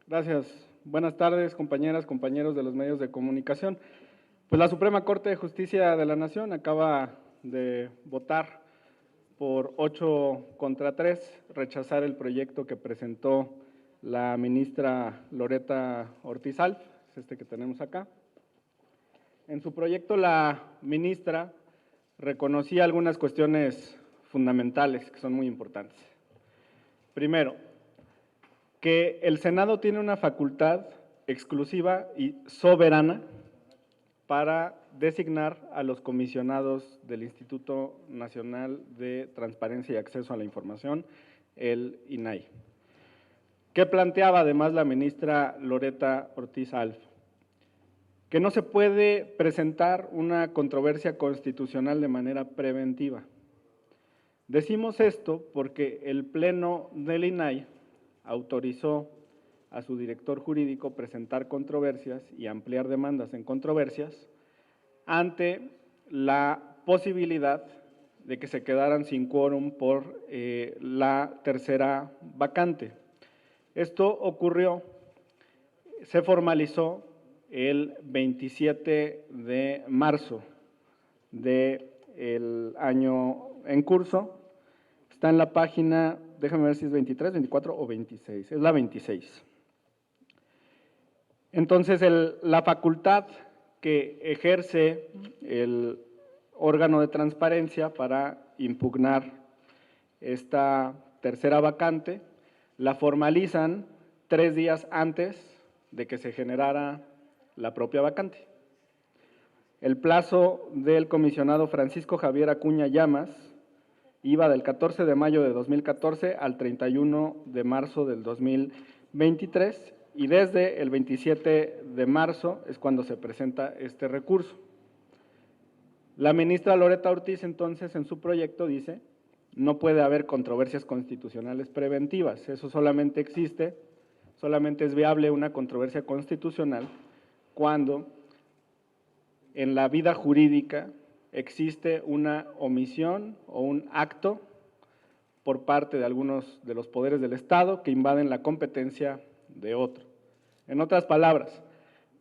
Gracias. Buenas tardes, compañeras, compañeros de los medios de comunicación. Pues la Suprema Corte de Justicia de la Nación acaba de votar por 8 contra 3, rechazar el proyecto que presentó la ministra Loreta Ortiz Alf, es este que tenemos acá. En su proyecto la ministra reconocía algunas cuestiones fundamentales que son muy importantes. Primero, que el Senado tiene una facultad exclusiva y soberana para designar a los comisionados del Instituto Nacional de Transparencia y Acceso a la Información, el INAI. ¿Qué planteaba además la ministra Loreta Ortiz Alf? Que no se puede presentar una controversia constitucional de manera preventiva. Decimos esto porque el Pleno del INAI autorizó a su director jurídico presentar controversias y ampliar demandas en controversias ante la posibilidad de que se quedaran sin quórum por la tercera vacante. Esto ocurrió, se formalizó el 27 de marzo del año en curso. Está en la página, déjame ver si es 23, 24 o 26, es la 26. Entonces, la facultad que ejerce el órgano de transparencia para impugnar esta tercera vacante, la formalizan 3 días antes de que se generara la propia vacante. El plazo del comisionado Francisco Javier Acuña Llamas iba del 14 de mayo de 2014 al 31 de marzo del 2023 y desde el 27 de marzo es cuando se presenta este recurso. La ministra Loreta Ortiz entonces en su proyecto dice no puede haber controversias constitucionales preventivas, eso solamente existe, solamente es viable una controversia constitucional cuando en la vida jurídica existe una omisión o un acto por parte de algunos de los poderes del Estado que invaden la competencia de otro. En otras palabras,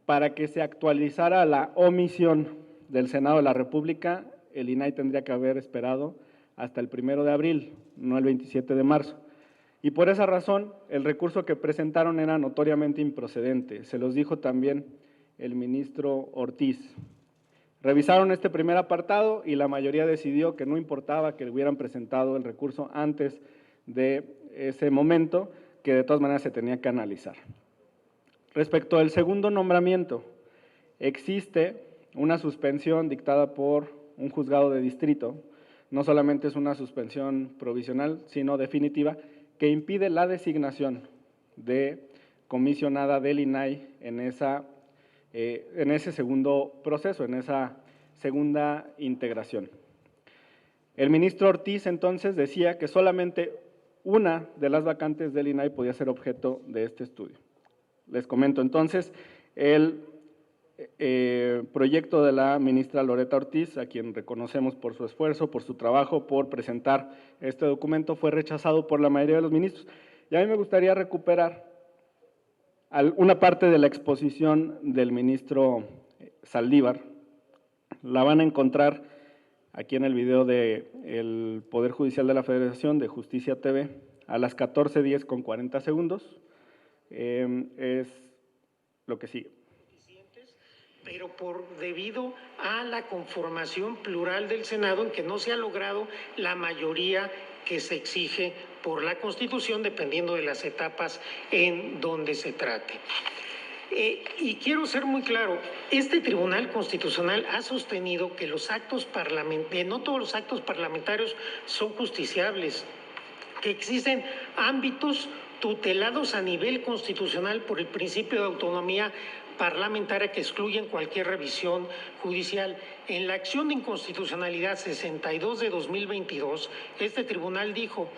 para que se actualizara la omisión del Senado de la República, el INAI tendría que haber esperado hasta el 1 de abril, no el 27 de marzo. Y por esa razón, el recurso que presentaron era notoriamente improcedente. Se los dijo también el ministro Ortiz. Revisaron este primer apartado y la mayoría decidió que no importaba que hubieran presentado el recurso antes de ese momento, que de todas maneras se tenía que analizar. Respecto al segundo nombramiento, existe una suspensión dictada por un juzgado de distrito, no solamente es una suspensión provisional, sino definitiva, que impide la designación de comisionada del INAI en ese segundo proceso, en esa segunda integración. El ministro Ortiz entonces decía que solamente una de las vacantes del INAI podía ser objeto de este estudio. Les comento entonces, el proyecto de la ministra Loreta Ortiz, a quien reconocemos por su esfuerzo, por su trabajo, por presentar este documento, fue rechazado por la mayoría de los ministros. Y a mí me gustaría recuperar una parte de la exposición del ministro Saldívar. La van a encontrar aquí en el video del Poder Judicial de la Federación, de Justicia TV, a las 14:10 con 40 segundos. Es lo que sigue. Pero debido a la conformación plural del Senado, en que no se ha logrado la mayoría que se exige por la Constitución, dependiendo de las etapas en donde se trate. Y quiero ser muy claro, este Tribunal Constitucional ha sostenido que no todos los actos parlamentarios son justiciables, que existen ámbitos tutelados a nivel constitucional por el principio de autonomía parlamentaria que excluyen cualquier revisión judicial. En la acción de inconstitucionalidad 62 de 2022, este tribunal dijo: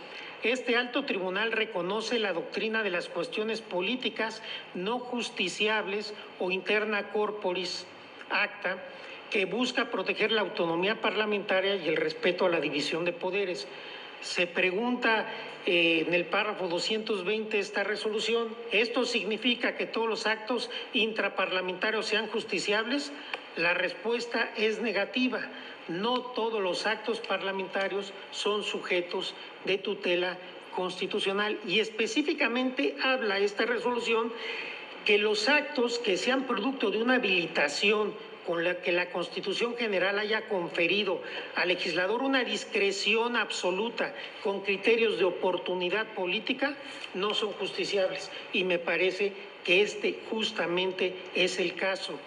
este alto tribunal reconoce la doctrina de las cuestiones políticas no justiciables o interna corporis acta, que busca proteger la autonomía parlamentaria y el respeto a la división de poderes. Se pregunta en el párrafo 220 de esta resolución, ¿esto significa que todos los actos intraparlamentarios sean justiciables? La respuesta es negativa. No todos los actos parlamentarios son sujetos de tutela constitucional y específicamente habla esta resolución que los actos que sean producto de una habilitación con la que la Constitución General haya conferido al legislador una discreción absoluta con criterios de oportunidad política no son justiciables y me parece que este justamente es el caso.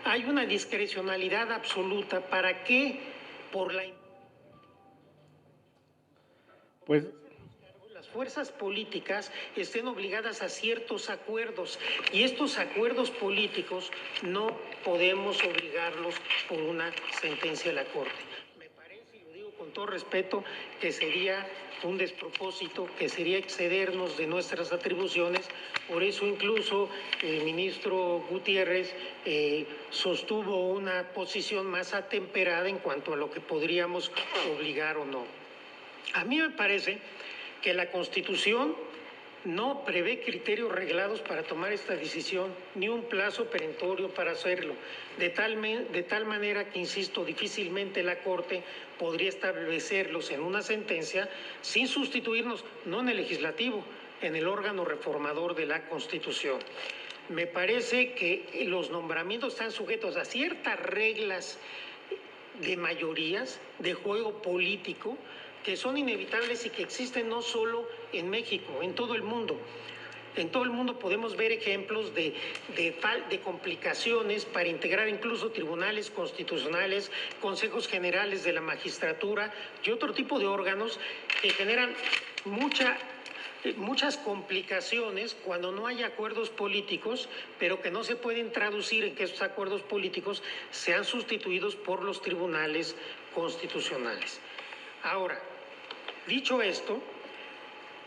Hay una discrecionalidad absoluta para que por la Pues las fuerzas políticas estén obligadas a ciertos acuerdos y estos acuerdos políticos no podemos obligarlos por una sentencia de la Corte. Me parece, y lo digo con todo respeto, que sería un despropósito, que sería excedernos de nuestras atribuciones. Por eso incluso el ministro Gutiérrez sostuvo una posición más atemperada en cuanto a lo que podríamos obligar o no. A mí me parece que la Constitución no prevé criterios reglados para tomar esta decisión, ni un plazo perentorio para hacerlo, de tal manera que, insisto, difícilmente la Corte podría establecerlos en una sentencia sin sustituirnos, no en el legislativo, en el órgano reformador de la Constitución. Me parece que los nombramientos están sujetos a ciertas reglas de mayorías, de juego político, que son inevitables y que existen no solo en México, en todo el mundo. En todo el mundo podemos ver ejemplos de complicaciones para integrar incluso tribunales constitucionales, consejos generales de la magistratura y otro tipo de órganos que generan muchas complicaciones cuando no hay acuerdos políticos, pero que no se pueden traducir en que esos acuerdos políticos sean sustituidos por los tribunales constitucionales. Ahora, dicho esto,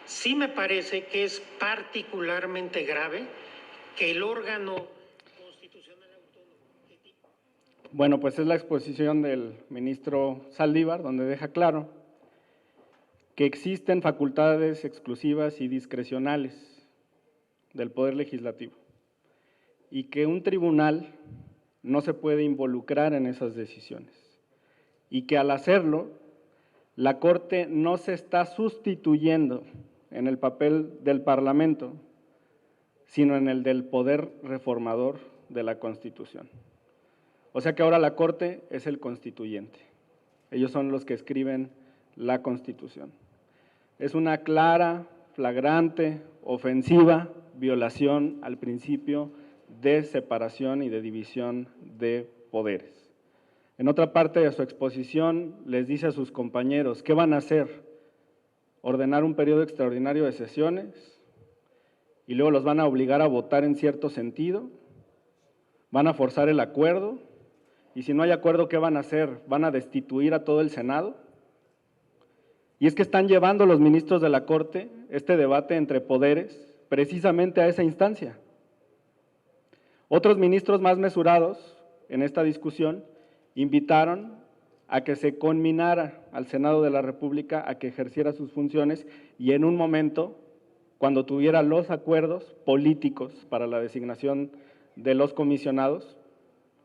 sí me parece que es particularmente grave que el órgano constitucional autónomo… bueno, pues es la exposición del ministro Saldívar, donde deja claro que existen facultades exclusivas y discrecionales del Poder Legislativo y que un tribunal no se puede involucrar en esas decisiones y que al hacerlo, la Corte no se está sustituyendo en el papel del Parlamento, sino en el del poder reformador de la Constitución. O sea que ahora la Corte es el constituyente. Ellos son los que escriben la Constitución. Es una clara, flagrante, ofensiva violación al principio de separación y de división de poderes. En otra parte de su exposición les dice a sus compañeros, ¿qué van a hacer? ¿Ordenar un periodo extraordinario de sesiones? ¿Y luego los van a obligar a votar en cierto sentido? ¿Van a forzar el acuerdo? Y si no hay acuerdo, ¿qué van a hacer? ¿Van a destituir a todo el Senado? Y es que están llevando los ministros de la Corte este debate entre poderes precisamente a esa instancia. Otros ministros más mesurados en esta discusión invitaron a que se conminara al Senado de la República a que ejerciera sus funciones y en un momento, cuando tuviera los acuerdos políticos para la designación de los comisionados,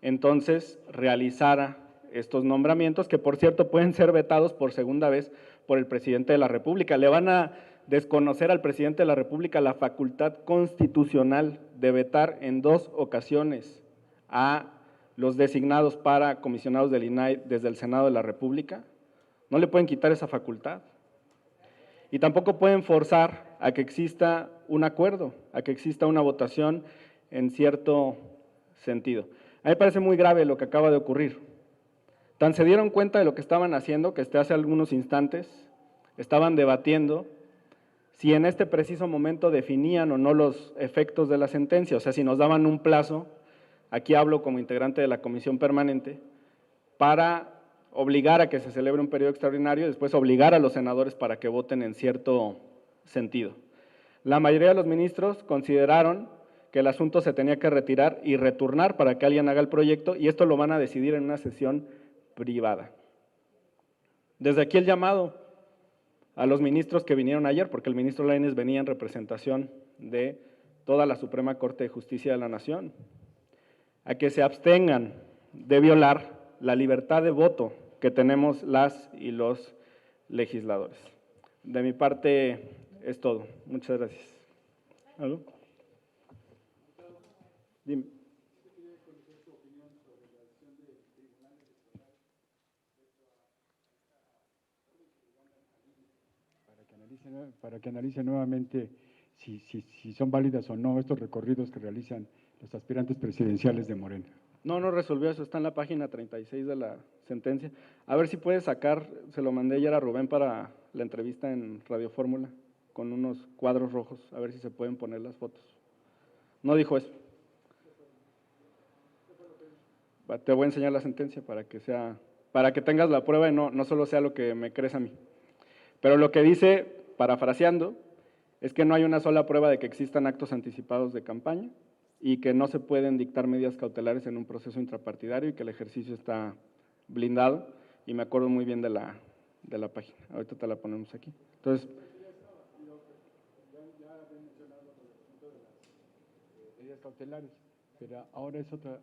entonces realizara estos nombramientos, que por cierto pueden ser vetados por segunda vez por el presidente de la República. Le van a desconocer al presidente de la República la facultad constitucional de vetar en 2 ocasiones a los designados para comisionados del INAI desde el Senado de la República. No le pueden quitar esa facultad. Y tampoco pueden forzar a que exista un acuerdo, a que exista una votación en cierto sentido. A mí me parece muy grave lo que acaba de ocurrir. Tan se dieron cuenta de lo que estaban haciendo, que hace algunos instantes estaban debatiendo si en este preciso momento definían o no los efectos de la sentencia, o sea, si nos daban un plazo, aquí hablo como integrante de la comisión permanente, para obligar a que se celebre un periodo extraordinario y después obligar a los senadores para que voten en cierto sentido. La mayoría de los ministros consideraron que el asunto se tenía que retirar y retornar para que alguien haga el proyecto y esto lo van a decidir en una sesión privada. Desde aquí el llamado a los ministros que vinieron ayer, porque el ministro Lainez venía en representación de toda la Suprema Corte de Justicia de la Nación, a que se abstengan de violar la libertad de voto que tenemos las y los legisladores. De mi parte es todo. Muchas gracias. ¿Algo? Dime. Para que analice nuevamente si son válidas o no estos recorridos que realizan los aspirantes presidenciales de Morena. No resolvió eso, está en la página 36 de la sentencia. A ver si puede sacar, se lo mandé ayer a Rubén para la entrevista en Radio Fórmula, con unos cuadros rojos, a ver si se pueden poner las fotos. No dijo eso. Te voy a enseñar la sentencia para que tengas la prueba y no solo sea lo que me crees a mí. Pero lo que dice, parafraseando, es que no hay una sola prueba de que existan actos anticipados de campaña y que no se pueden dictar medidas cautelares en un proceso intrapartidario y que el ejercicio está blindado, y me acuerdo muy bien de la página. Ahorita te la ponemos aquí. Entonces, medidas cautelares, pero ahora es otro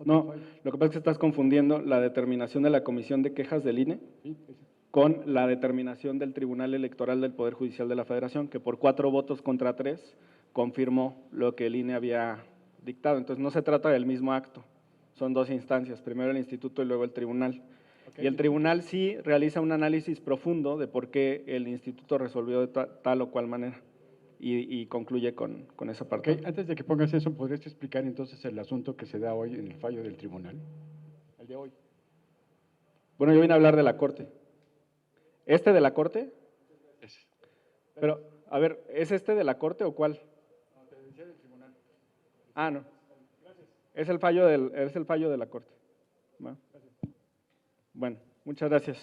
no, fallo. lo que pasa es que estás confundiendo la determinación de la Comisión de Quejas del INE Sí, eso. con la determinación del Tribunal Electoral del Poder Judicial de la Federación, que por 4 votos contra 3 confirmó lo que el INE había dictado. Entonces, no se trata del mismo acto, son 2 instancias, primero el instituto y luego el tribunal. Okay. Y el tribunal sí realiza un análisis profundo de por qué el instituto resolvió de tal o cual manera y concluye con esa parte. Okay. Antes de que pongas eso, ¿podrías explicar entonces el asunto que se da hoy en el fallo del tribunal? El de hoy. Bueno, yo vine a hablar de la Corte. ¿Este de la Corte? Ese. Pero, a ver, ¿es este de la Corte o cuál? No, te decía del tribunal. Ah, no. Gracias. Es el fallo de la Corte. Bueno, muchas gracias.